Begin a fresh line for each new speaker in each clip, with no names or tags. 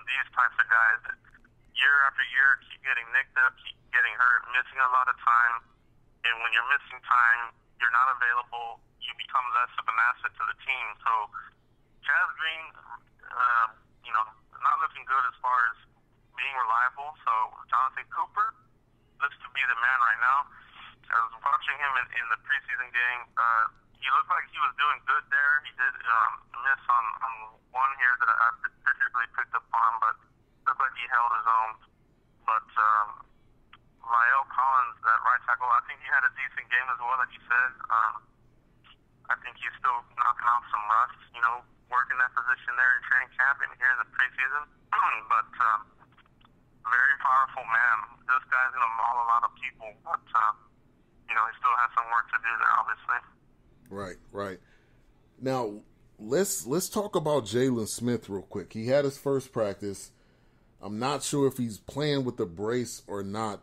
these types of guys that year after year keep getting nicked up, keep getting hurt, missing a lot of time. And when you're missing time, you're not available, you become less of an asset to the team. So Chaz Green, not looking good as far as being reliable. So Jonathan Cooper looks to be the man right now. I was watching him in the preseason game. He looked like he was doing good there. He did miss on one here that I particularly picked up on, but looked like he held his own. But Lyle Collins, that right tackle, I think he had a decent game as well, like you said. I think he's still knocking off some rust, working that position there in training camp and here in the preseason. But very powerful man. This guy's going to maul a lot of people, but he still has some work to do there, obviously.
Right. Now, let's talk about Jalen Smith real quick. He had his first practice. I'm not sure if he's playing with the brace or not,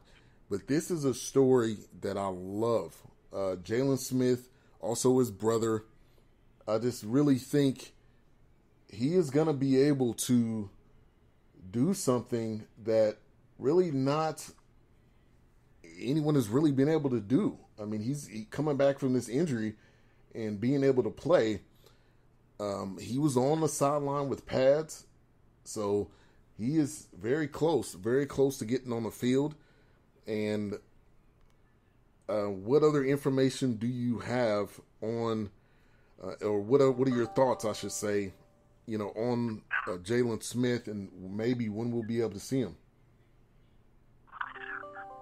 but this is a story that I love. Jalen Smith, also his brother, I just really think he is going to be able to do something that really not anyone has really been able to do. I mean, he's coming back from this injury and being able to play. He was on the sideline with pads, so he is very close to getting on the field. And what other information do you have on, or what are your thoughts, I should say, on Jalen Smith, and maybe when we'll be able to see him?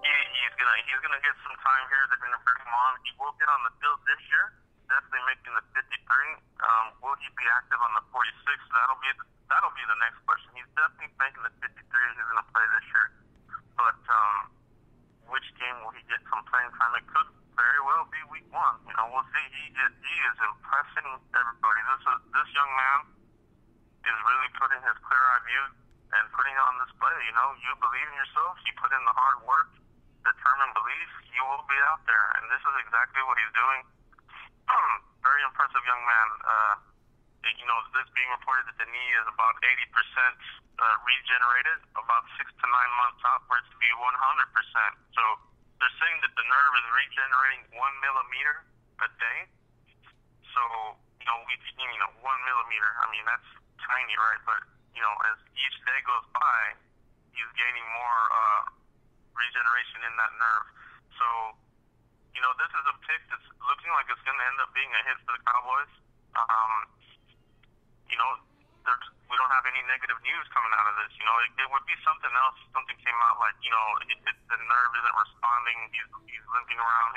He's gonna get some time here. They're gonna bring him on. He will get on the field this year. Definitely making the 53. Will he be active on the 46? That'll be the next question. He's definitely making the 53. He's gonna play this year. But which game will he get some playing time? It could very well be week 1. We'll see. He is impressing everybody. This young man is really putting his clear eye view and putting it on display. You believe in yourself. You put in the hard work, determined belief. You will be out there, and this is exactly what he's doing. Very impressive young man. This being reported that the knee is about 80% regenerated, about 6 to 9 months out for it to be 100%. So they're saying that the nerve is regenerating 1 millimeter a day. So, we've seen, 1 millimeter. I mean, that's tiny, right? But, as each day goes by, he's gaining more regeneration in that nerve. So, this is a pick that's looking like it's going to end up being a hit for the Cowboys. We don't have any negative news coming out of this. It would be something else. Something came out like, the nerve isn't responding. He's limping around.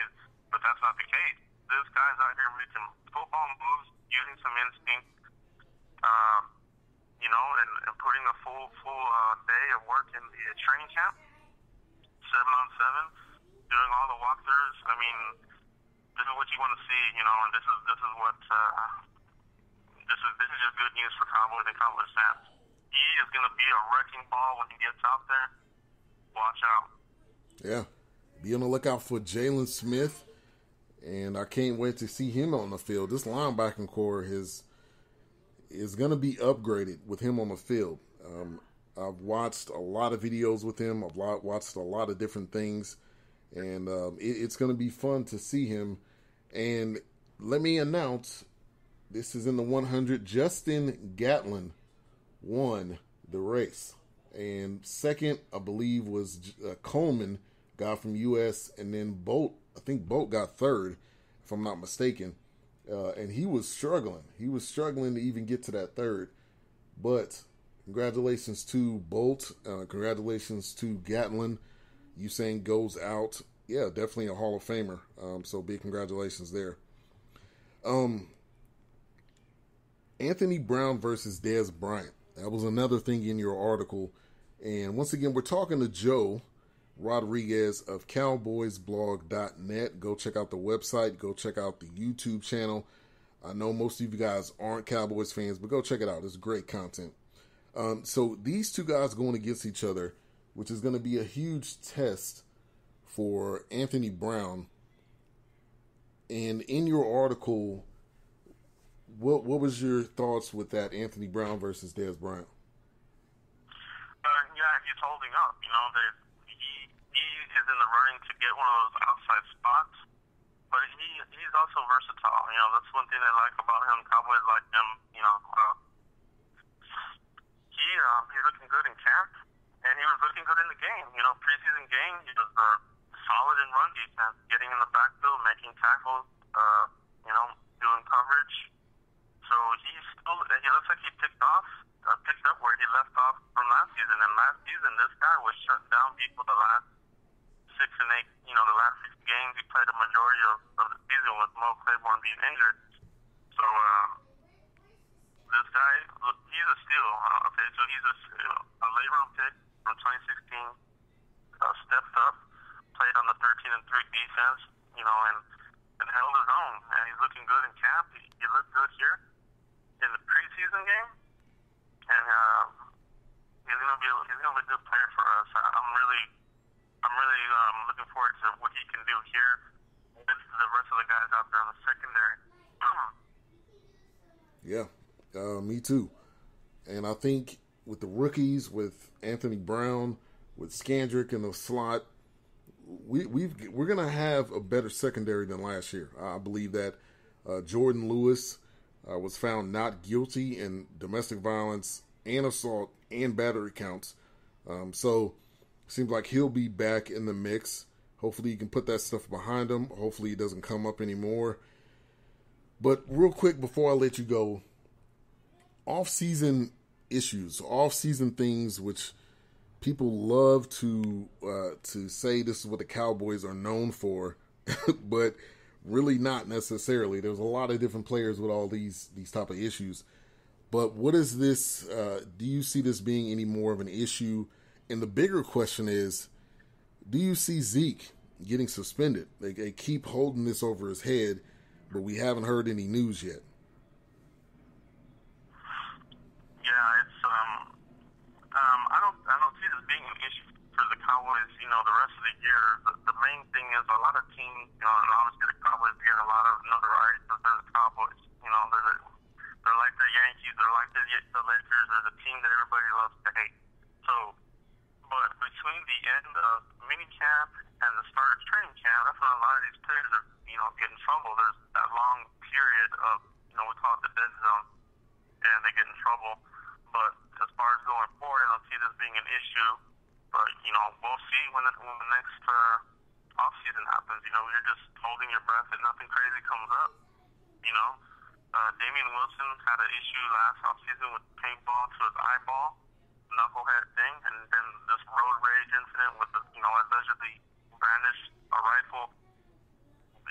But that's not the case. This guy's out here making football moves, using some instinct, and putting a full day of work in the training camp, 7-on-7, doing all the walkthroughs. I mean, this is what you want to see, and this is what this is just good news for Cowboys and Cowboys fans. He is going to be a wrecking ball when he gets out there. Watch out.
Yeah, be on the lookout for Jalen Smith, and I can't wait to see him on the field. This linebacking core is going to be upgraded with him on the field. I've watched a lot of videos with him. I've watched a lot of different things, and it's going to be fun to see him. And let me announce, this is in the 100. Justin Gatlin won the race. And second, I believe, was Coleman, guy from U.S., and then Bolt. I think Bolt got third, if I'm not mistaken. And he was struggling. He was struggling to even get to that third. But congratulations to Bolt. Congratulations to Gatlin. Usain goes out. Yeah, definitely a Hall of Famer. So big congratulations there. Anthony Brown versus Dez Bryant. That was another thing in your article. And once again, we're talking to Joe Rodriguez of cowboysblog.net. Go check out the website. Go check out the YouTube channel. I know most of you guys aren't Cowboys fans, but go check it out. It's great content. So these two guys going against each other, which is going to be a huge test for Anthony Brown. And in your article, what was your thoughts with that Anthony Brown versus Dez Bryant?
guy he's holding up. You know, that he is in the running to get one of those outside spots, but he's also versatile. You know, that's one thing I like about him. Cowboys like him. You know, he's looking good in camp, and he was looking good in the game. You know, preseason game, he was solid in run defense, getting in the backfield, making tackles. You know, doing coverage. So he looks like he picked up where he left off from last season. And last season, this guy was shutting down people the last 6 and 8, you know, the last 6 games. He played a majority of the season with Mo Claiborne being injured. So, this guy, he's a steal. Okay, so he's a late round pick from 2016, stepped up, played on the 13-3 defense, you know, and held his own. And he's looking good in camp. He looked good here in the preseason game, and he's gonna be a good player for us. I'm really looking forward to what he can do here with the rest of the guys out there on the secondary.
Yeah, me too. And I think with the rookies, with Anthony Brown, with Scandrick in the slot, we're gonna have a better secondary than last year. I believe that Jordan Lewis was found not guilty in domestic violence and assault and battery counts. So it seems like he'll be back in the mix. Hopefully he can put that stuff behind him. Hopefully it doesn't come up anymore. But real quick before I let you go, off-season issues, off-season things which people love to say this is what the Cowboys are known for, but really not necessarily. There's a lot of different players with all these type of issues. But what is this? Do you see this being any more of an issue? And the bigger question is, do you see Zeke getting suspended? They keep holding this over his head, but we haven't heard any news yet.
Yeah, it's I don't see this being an issue for the Cowboys. You know, the rest of the year. The main thing is a lot of teams. You know, and obviously the Cowboys get a lot of notoriety because they're the Cowboys. You know, they're like the Yankees. They're like the Lakers. They're the team that everybody loves to hate. So, but between the end of minicamp and the start of training camp, that's when a lot of these players are, you know, get in trouble. There's that long period of, you know, we call it the dead zone, and they get in trouble. But as far as going forward, I don't see this being an issue. But, you know, we'll see when the next off-season happens. You know, you're just holding your breath and nothing crazy comes up. You know, Damian Wilson had an issue last off-season with paintball to his eyeball, knucklehead thing, and then this road rage incident with the, you know, allegedly brandished a rifle.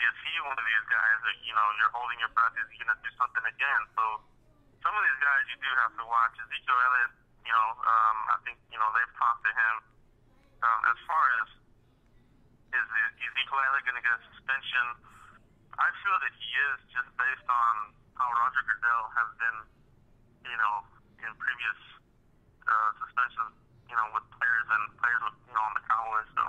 Is he one of these guys that, you know, you're holding your breath, is he going to do something again? So some of these guys you do have to watch. Ezekiel Elliott, you know, I think, you know, they've talked to him. As far as is Ezekiel Elliott going to get a suspension, I feel that he is, just based on how Roger Goodell has been, you know, in previous suspensions, you know, with players with, you know, on the Cowboys. So,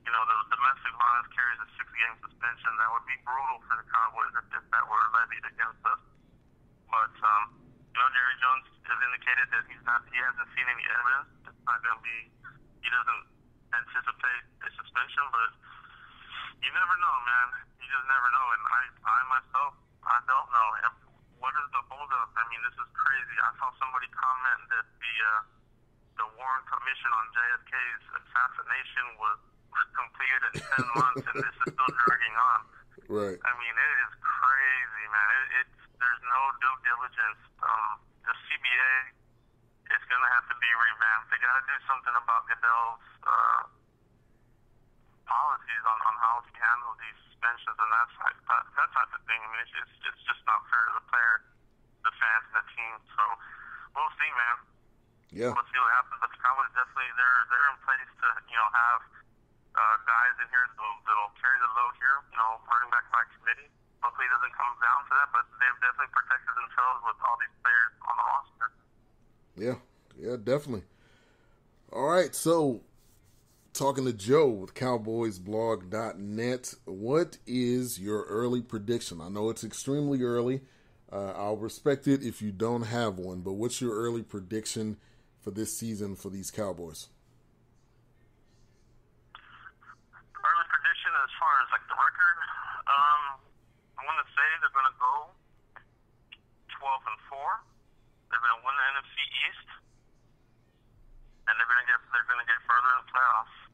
you know, the domestic violence carries a 6-game suspension. That would be brutal for the Cowboys if that were levied against us. But, you know, Jerry Jones has indicated that he hasn't seen any evidence. It's not going to be, he doesn't anticipate a suspension, but you never know, man. You just never know. And I myself, I don't know. And what is the holdup? I mean, this is crazy. I saw somebody comment that the Warren Commission on JFK's assassination was completed in 10 months, and this is still dragging on.
Right.
I mean, it is crazy, man. There's no due diligence. The CBA is going to have to be revamped. They got to do something about Goodell's policies on how he handles these suspensions and that type of thing. I mean, it's just not fair to the player, the fans, and the team. So we'll see, man.
Yeah.
We'll see what happens. But the Cowboys definitely they're in place to, you know, have guys in here that'll carry the load here. You know, running back by committee. Hopefully it doesn't come down to that, but they've definitely protected themselves with all these players on the roster.
Yeah, definitely. All right, so talking to Joe with CowboysBlog.net, what is your early prediction? I know it's extremely early. I'll respect it if you don't have one, but what's your early prediction for this season for these Cowboys?
Early prediction as far as like the record, I want to say they're going to go 12-4. They're going to win the NFC East, and they're going to get further in the playoffs.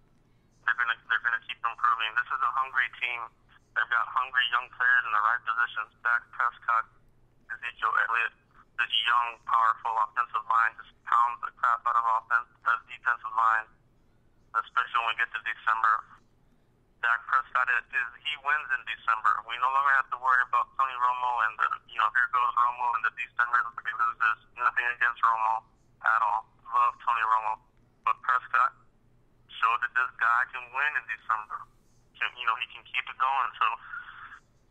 They're going to keep improving. This is a hungry team. They've got hungry young players in the right positions. Dak Prescott, Ezekiel Elliott, this young, powerful offensive line just pounds the crap out of defensive line, especially when we get to December. Dak Prescott he wins in December. We no longer have to worry about Tony Romo and here goes Romo in the December he loses. Nothing against Romo at all. Love Tony Romo, but Prescott showed that this guy can win in December. He can keep it going. So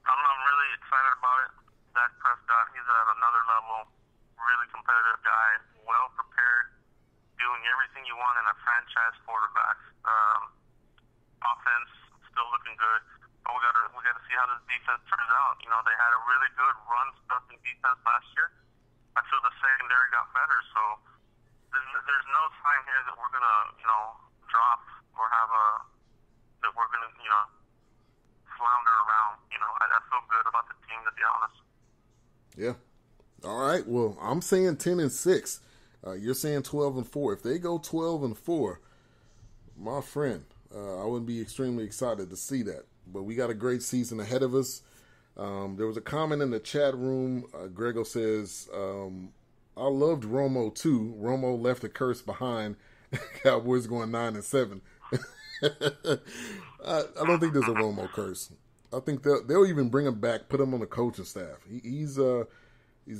I'm really excited about it. Dak Prescott, he's at another level. Really competitive guy, well prepared, doing everything you want in a franchise quarterback. Offense still looking good, but we gotta see how this defense turns out. They had a really good run-stuffing defense last year. I feel the secondary got better, so there's no time here that we're gonna drop or that we're gonna flounder around. I feel good about the team, to be honest.
Yeah. All right. Well, I'm saying 10-6. You're saying 12-4. If they go 12-4, my friend, I would be extremely excited to see that. But we got a great season ahead of us. There was a comment in the chat room. Grego says, I loved Romo too. Romo left a curse behind. Cowboys going 9-7. I don't think there's a Romo curse. I think they'll even bring him back, put him on the coaching staff. He's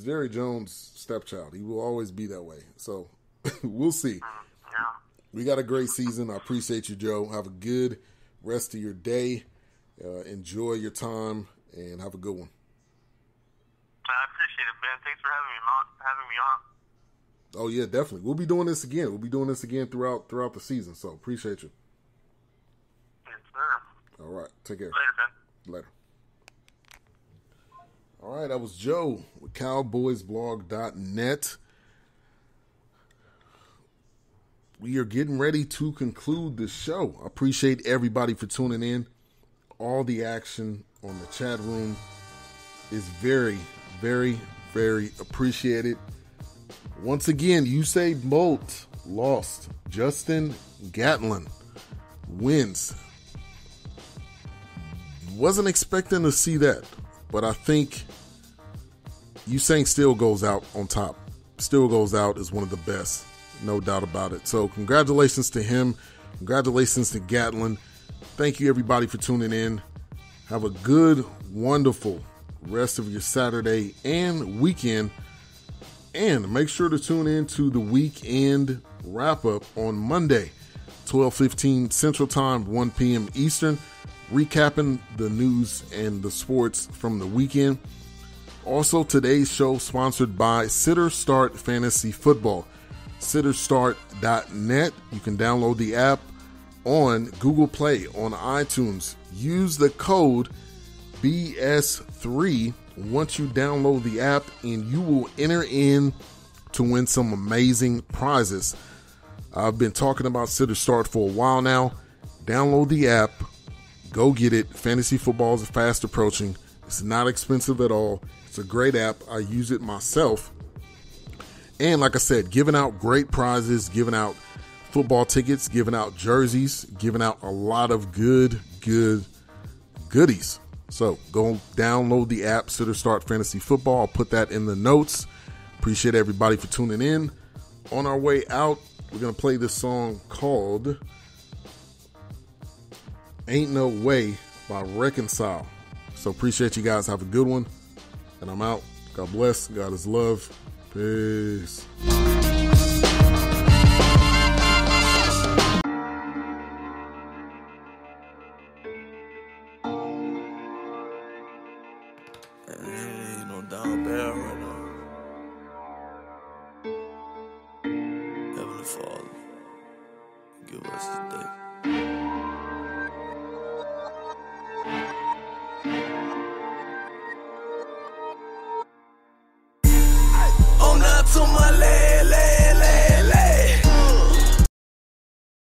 Jerry Jones' stepchild. He will always be that way. So we'll see. We got a great season. I appreciate you, Joe. Have a good rest of your day. Enjoy your time and have a good one.
I appreciate it, Ben. Thanks for having me on.
Oh yeah, definitely. We'll be doing this again. We'll be doing this again throughout the season. So appreciate you.
Yes, sir.
All right. Take care.
Later, Ben.
Later. All right, that was Joe with cowboysblog.net. We are getting ready to conclude the show. I appreciate everybody for tuning in. All the action on the chat room is very, very, very appreciated. Once again, Usain Bolt lost. Justin Gatlin wins. Wasn't expecting to see that, but I think Usain still goes out on top. Still goes out as one of the best, no doubt about it. So congratulations to him. Congratulations to Gatlin. Thank you, everybody, for tuning in. Have a good, wonderful rest of your Saturday and weekend. And make sure to tune in to the weekend wrap-up on Monday, 12:15 Central Time, 1 p.m. Eastern, recapping the news and the sports from the weekend. Also, today's show sponsored by Sitter Start Fantasy Football. SitterStart.net. You can download the app on Google Play, on iTunes. Use the code BS3 once you download the app, and you will enter in to win some amazing prizes. I've been talking about Sitter Start for a while now. Download the app. Go get it. Fantasy football is fast approaching. It's not expensive at all. It's a great app. I use it myself. And like I said, giving out great prizes, giving out football tickets, giving out jerseys, giving out a lot of good goodies. So go download the app, Sitter Start Fantasy Football. I'll put that in the notes. Appreciate everybody for tuning in. On our way out, we're going to play this song called Aint No Way by Reconcile. So appreciate you guys. Have a good one. And I'm out. God bless. God is love. Peace.
Ain't no down bad right now. Heavenly Father, give us today